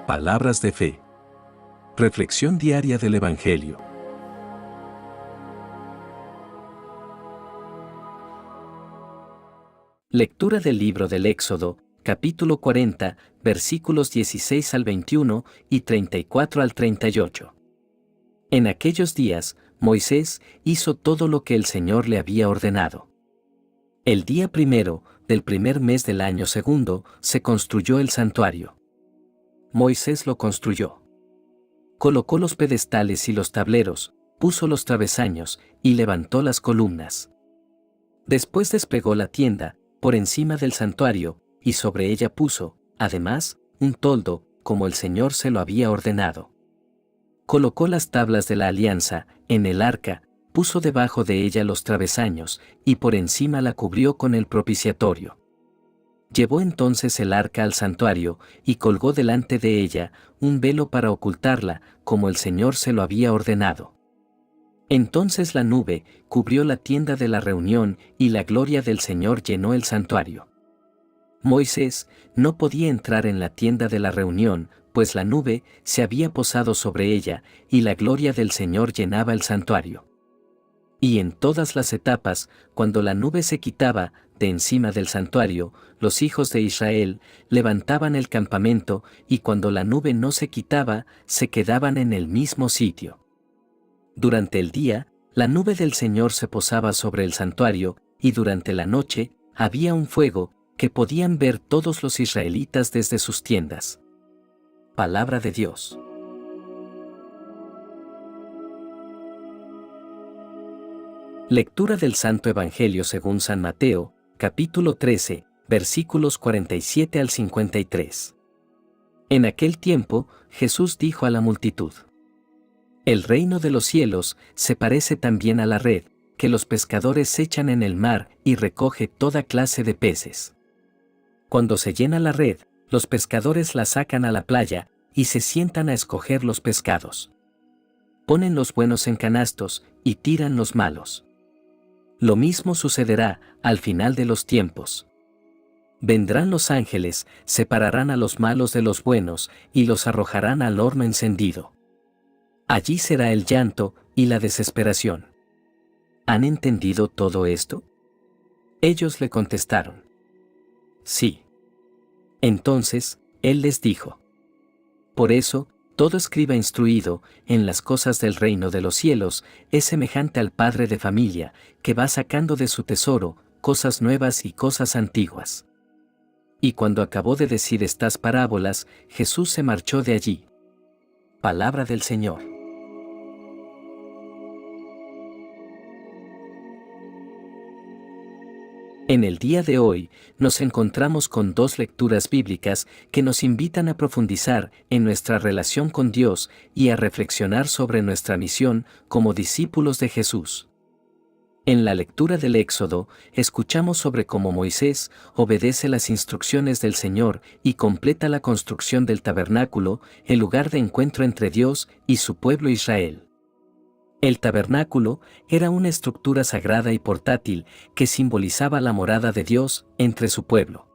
Palabras de fe. Reflexión diaria del Evangelio. Lectura del libro del Éxodo, capítulo 40, versículos 16 al 21 y 34 al 38. En aquellos días, Moisés hizo todo lo que el Señor le había ordenado. El día primero, del primer mes del año segundo, se construyó el santuario. Moisés lo construyó. Colocó los pedestales y los tableros, puso los travesaños, y levantó las columnas. Después desplegó la tienda, por encima del santuario, y sobre ella puso, además, un toldo, como el Señor se lo había ordenado. Colocó las tablas de la alianza, en el arca, puso debajo de ella los travesaños, y por encima la cubrió con el propiciatorio. Llevó entonces el arca al santuario, y colgó delante de ella un velo para ocultarla, como el Señor se lo había ordenado. Entonces la nube cubrió la tienda de la reunión, y la gloria del Señor llenó el santuario. Moisés no podía entrar en la tienda de la reunión, pues la nube se había posado sobre ella, y la gloria del Señor llenaba el santuario. Y en todas las etapas, cuando la nube se quitaba de encima del santuario, los hijos de Israel levantaban el campamento, y cuando la nube no se quitaba, se quedaban en el mismo sitio. Durante el día, la nube del Señor se posaba sobre el santuario, y durante la noche, había un fuego, que podían ver todos los israelitas desde sus tiendas. Palabra de Dios. Lectura del Santo Evangelio según San Mateo, capítulo 13, versículos 47 al 53. En aquel tiempo, Jesús dijo a la multitud: El reino de los cielos se parece también a la red, que los pescadores echan en el mar y recoge toda clase de peces. Cuando se llena la red, los pescadores la sacan a la playa y se sientan a escoger los pescados. Ponen los buenos en canastos y tiran los malos. Lo mismo sucederá al final de los tiempos. Vendrán los ángeles, separarán a los malos de los buenos y los arrojarán al horno encendido. Allí será el llanto y la desesperación. ¿Han entendido todo esto? Ellos le contestaron: Sí. Entonces, él les dijo: Por eso, todo escriba instruido en las cosas del reino de los cielos es semejante al padre de familia, que va sacando de su tesoro cosas nuevas y cosas antiguas. Y cuando acabó de decir estas parábolas, Jesús se marchó de allí. Palabra del Señor. En el día de hoy, nos encontramos con dos lecturas bíblicas que nos invitan a profundizar en nuestra relación con Dios y a reflexionar sobre nuestra misión como discípulos de Jesús. En la lectura del Éxodo, escuchamos sobre cómo Moisés obedece las instrucciones del Señor y completa la construcción del tabernáculo, el lugar de encuentro entre Dios y su pueblo Israel. El tabernáculo era una estructura sagrada y portátil que simbolizaba la morada de Dios entre su pueblo.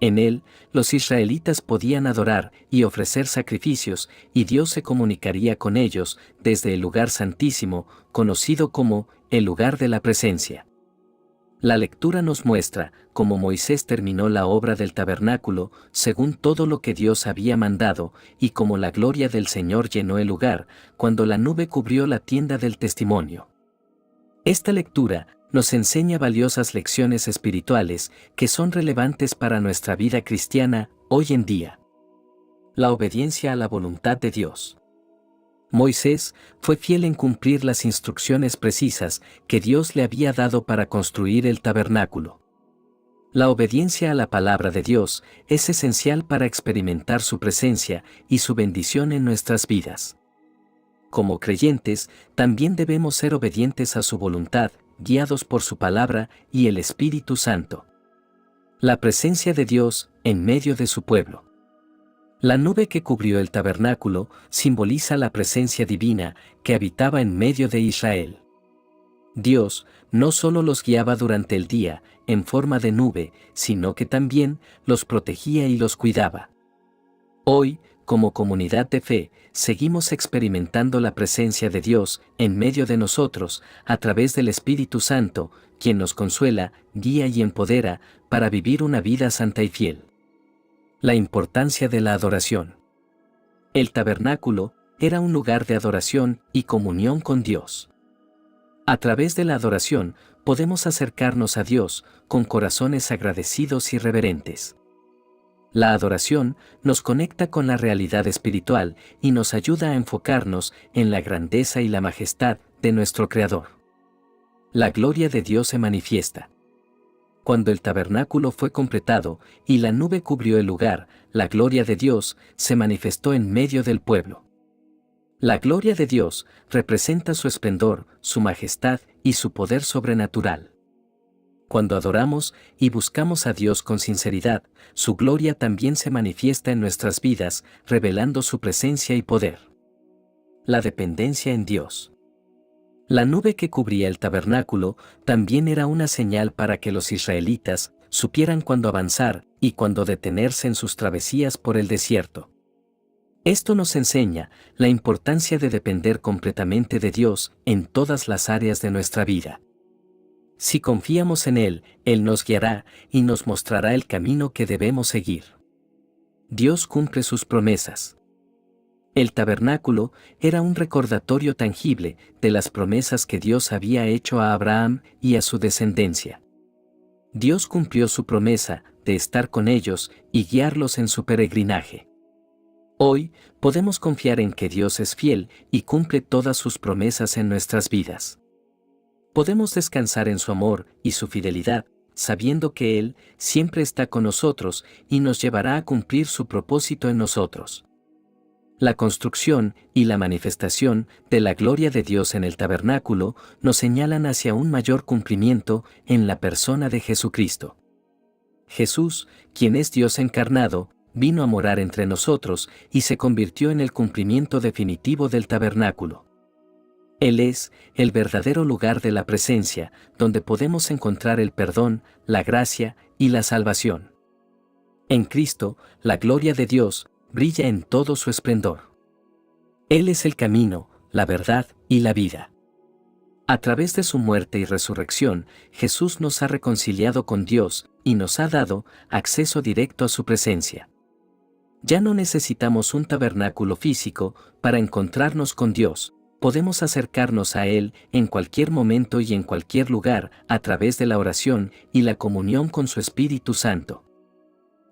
En él, los israelitas podían adorar y ofrecer sacrificios, y Dios se comunicaría con ellos desde el lugar santísimo, conocido como el lugar de la presencia. La lectura nos muestra cómo Moisés terminó la obra del tabernáculo según todo lo que Dios había mandado, y cómo la gloria del Señor llenó el lugar cuando la nube cubrió la tienda del testimonio. Esta lectura nos enseña valiosas lecciones espirituales que son relevantes para nuestra vida cristiana hoy en día. La obediencia a la voluntad de Dios. Moisés fue fiel en cumplir las instrucciones precisas que Dios le había dado para construir el tabernáculo. La obediencia a la palabra de Dios es esencial para experimentar su presencia y su bendición en nuestras vidas. Como creyentes, también debemos ser obedientes a su voluntad, guiados por su palabra y el Espíritu Santo. La presencia de Dios en medio de su pueblo. La nube que cubrió el tabernáculo simboliza la presencia divina que habitaba en medio de Israel. Dios no solo los guiaba durante el día en forma de nube, sino que también los protegía y los cuidaba. Hoy, como comunidad de fe, seguimos experimentando la presencia de Dios en medio de nosotros, a través del Espíritu Santo, quien nos consuela, guía y empodera para vivir una vida santa y fiel. La importancia de la adoración. El tabernáculo era un lugar de adoración y comunión con Dios. A través de la adoración, podemos acercarnos a Dios con corazones agradecidos y reverentes. La adoración nos conecta con la realidad espiritual y nos ayuda a enfocarnos en la grandeza y la majestad de nuestro Creador. La gloria de Dios se manifiesta. Cuando el tabernáculo fue completado y la nube cubrió el lugar, la gloria de Dios se manifestó en medio del pueblo. La gloria de Dios representa su esplendor, su majestad y su poder sobrenatural. Cuando adoramos y buscamos a Dios con sinceridad, su gloria también se manifiesta en nuestras vidas, revelando su presencia y poder. La dependencia en Dios. La nube que cubría el tabernáculo también era una señal para que los israelitas supieran cuándo avanzar y cuándo detenerse en sus travesías por el desierto. Esto nos enseña la importancia de depender completamente de Dios en todas las áreas de nuestra vida. Si confiamos en Él, Él nos guiará y nos mostrará el camino que debemos seguir. Dios cumple sus promesas. El tabernáculo era un recordatorio tangible de las promesas que Dios había hecho a Abraham y a su descendencia. Dios cumplió su promesa de estar con ellos y guiarlos en su peregrinaje. Hoy podemos confiar en que Dios es fiel y cumple todas sus promesas en nuestras vidas. Podemos descansar en su amor y su fidelidad, sabiendo que Él siempre está con nosotros y nos llevará a cumplir su propósito en nosotros. La construcción y la manifestación de la gloria de Dios en el tabernáculo nos señalan hacia un mayor cumplimiento en la persona de Jesucristo. Jesús, quien es Dios encarnado, vino a morar entre nosotros y se convirtió en el cumplimiento definitivo del tabernáculo. Él es el verdadero lugar de la presencia, donde podemos encontrar el perdón, la gracia y la salvación. En Cristo, la gloria de Dios brilla en todo su esplendor. Él es el camino, la verdad y la vida. A través de su muerte y resurrección, Jesús nos ha reconciliado con Dios y nos ha dado acceso directo a su presencia. Ya no necesitamos un tabernáculo físico para encontrarnos con Dios. Podemos acercarnos a Él en cualquier momento y en cualquier lugar a través de la oración y la comunión con su Espíritu Santo.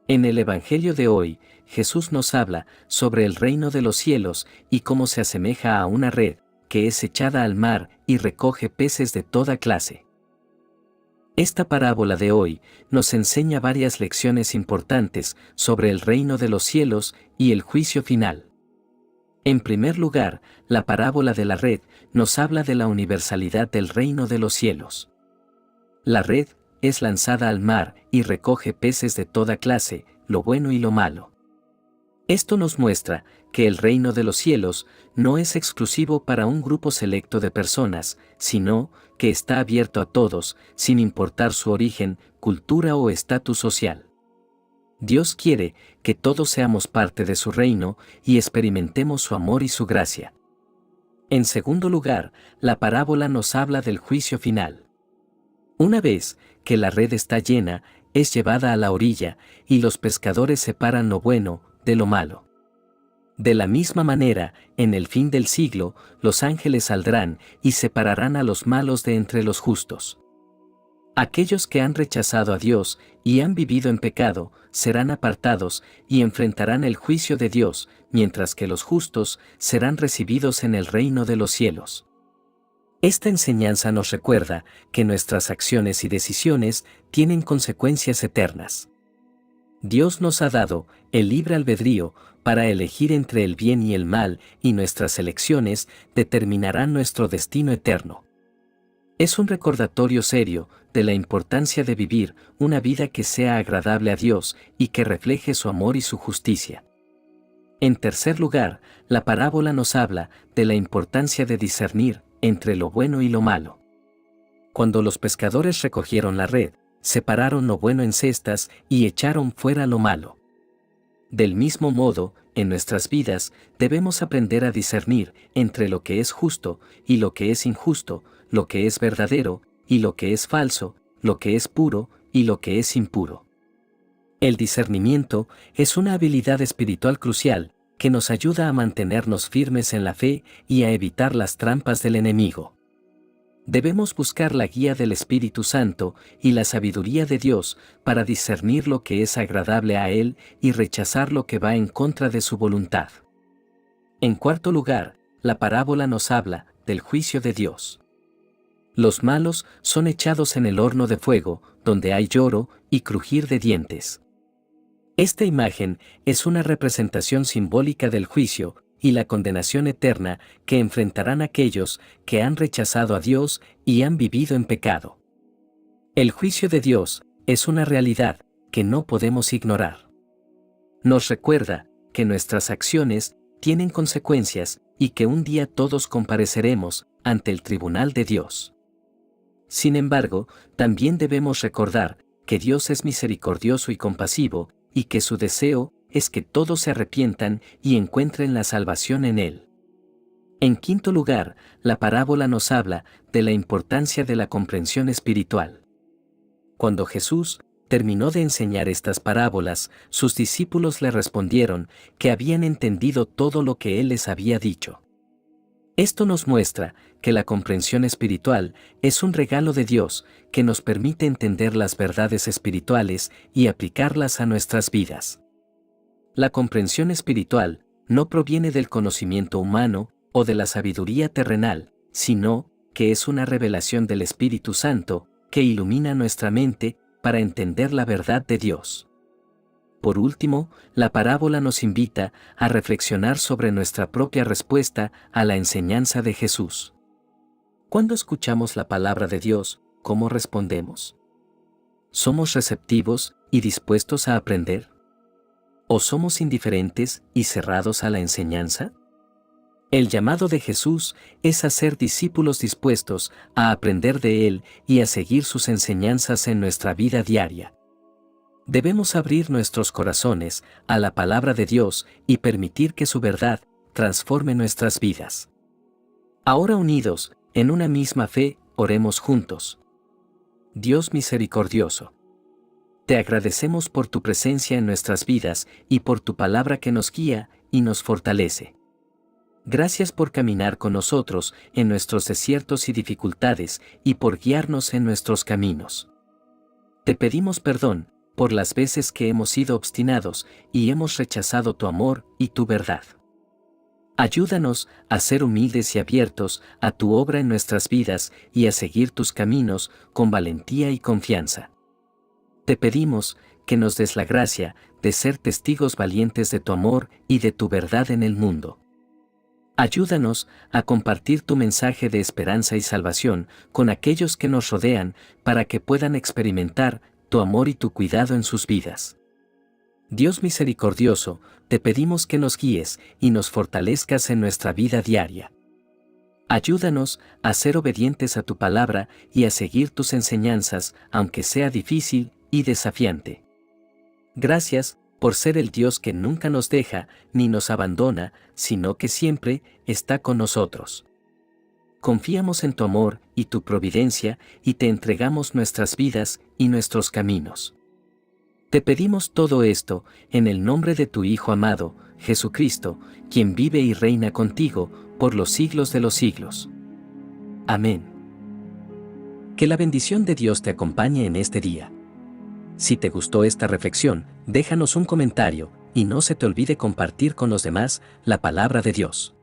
En el Evangelio de hoy, Jesús nos habla sobre el reino de los cielos y cómo se asemeja a una red que es echada al mar y recoge peces de toda clase. Esta parábola de hoy nos enseña varias lecciones importantes sobre el reino de los cielos y el juicio final. En primer lugar, la parábola de la red nos habla de la universalidad del reino de los cielos. La red es lanzada al mar y recoge peces de toda clase, lo bueno y lo malo. Esto nos muestra que el reino de los cielos no es exclusivo para un grupo selecto de personas, sino que está abierto a todos, sin importar su origen, cultura o estatus social. Dios quiere que todos seamos parte de su reino y experimentemos su amor y su gracia. En segundo lugar, la parábola nos habla del juicio final. Una vez que la red está llena, es llevada a la orilla y los pescadores separan lo bueno de lo malo. De la misma manera, en el fin del siglo, los ángeles saldrán y separarán a los malos de entre los justos. Aquellos que han rechazado a Dios y han vivido en pecado, serán apartados y enfrentarán el juicio de Dios, mientras que los justos serán recibidos en el reino de los cielos. Esta enseñanza nos recuerda que nuestras acciones y decisiones tienen consecuencias eternas. Dios nos ha dado el libre albedrío para elegir entre el bien y el mal, y nuestras elecciones determinarán nuestro destino eterno. Es un recordatorio serio de la importancia de vivir una vida que sea agradable a Dios y que refleje su amor y su justicia. En tercer lugar, la parábola nos habla de la importancia de discernir entre lo bueno y lo malo. Cuando los pescadores recogieron la red, separaron lo bueno en cestas y echaron fuera lo malo. Del mismo modo, en nuestras vidas, debemos aprender a discernir entre lo que es justo y lo que es injusto, lo que es verdadero y lo que es falso, lo que es puro y lo que es impuro. El discernimiento es una habilidad espiritual crucial que nos ayuda a mantenernos firmes en la fe y a evitar las trampas del enemigo. Debemos buscar la guía del Espíritu Santo y la sabiduría de Dios para discernir lo que es agradable a Él y rechazar lo que va en contra de su voluntad. En cuarto lugar, la parábola nos habla del juicio de Dios. Los malos son echados en el horno de fuego, donde hay lloro y crujir de dientes. Esta imagen es una representación simbólica del juicio y la condenación eterna que enfrentarán aquellos que han rechazado a Dios y han vivido en pecado. El juicio de Dios es una realidad que no podemos ignorar. Nos recuerda que nuestras acciones tienen consecuencias y que un día todos compareceremos ante el tribunal de Dios. Sin embargo, también debemos recordar que Dios es misericordioso y compasivo y que su deseo es que todos se arrepientan y encuentren la salvación en Él. En quinto lugar, la parábola nos habla de la importancia de la comprensión espiritual. Cuando Jesús terminó de enseñar estas parábolas, sus discípulos le respondieron que habían entendido todo lo que Él les había dicho. Esto nos muestra que la comprensión espiritual es un regalo de Dios que nos permite entender las verdades espirituales y aplicarlas a nuestras vidas. La comprensión espiritual no proviene del conocimiento humano o de la sabiduría terrenal, sino que es una revelación del Espíritu Santo que ilumina nuestra mente para entender la verdad de Dios. Por último, la parábola nos invita a reflexionar sobre nuestra propia respuesta a la enseñanza de Jesús. Cuando escuchamos la palabra de Dios, ¿cómo respondemos? ¿Somos receptivos y dispuestos a aprender? ¿O somos indiferentes y cerrados a la enseñanza? El llamado de Jesús es a ser discípulos dispuestos a aprender de Él y a seguir sus enseñanzas en nuestra vida diaria. Debemos abrir nuestros corazones a la palabra de Dios y permitir que su verdad transforme nuestras vidas. Ahora unidos, en una misma fe, oremos juntos. Dios misericordioso, te agradecemos por tu presencia en nuestras vidas y por tu palabra que nos guía y nos fortalece. Gracias por caminar con nosotros en nuestros desiertos y dificultades y por guiarnos en nuestros caminos. Te pedimos perdón por las veces que hemos sido obstinados y hemos rechazado tu amor y tu verdad. Ayúdanos a ser humildes y abiertos a tu obra en nuestras vidas y a seguir tus caminos con valentía y confianza. Te pedimos que nos des la gracia de ser testigos valientes de tu amor y de tu verdad en el mundo. Ayúdanos a compartir tu mensaje de esperanza y salvación con aquellos que nos rodean para que puedan experimentar tu amor y tu cuidado en sus vidas. Dios misericordioso, te pedimos que nos guíes y nos fortalezcas en nuestra vida diaria. Ayúdanos a ser obedientes a tu palabra y a seguir tus enseñanzas, aunque sea difícil y desafiante. Gracias por ser el Dios que nunca nos deja ni nos abandona, sino que siempre está con nosotros. Confiamos en tu amor y tu providencia y te entregamos nuestras vidas y nuestros caminos. Te pedimos todo esto en el nombre de tu Hijo amado, Jesucristo, quien vive y reina contigo por los siglos de los siglos. Amén. Que la bendición de Dios te acompañe en este día. Si te gustó esta reflexión, déjanos un comentario y no se te olvide compartir con los demás la palabra de Dios.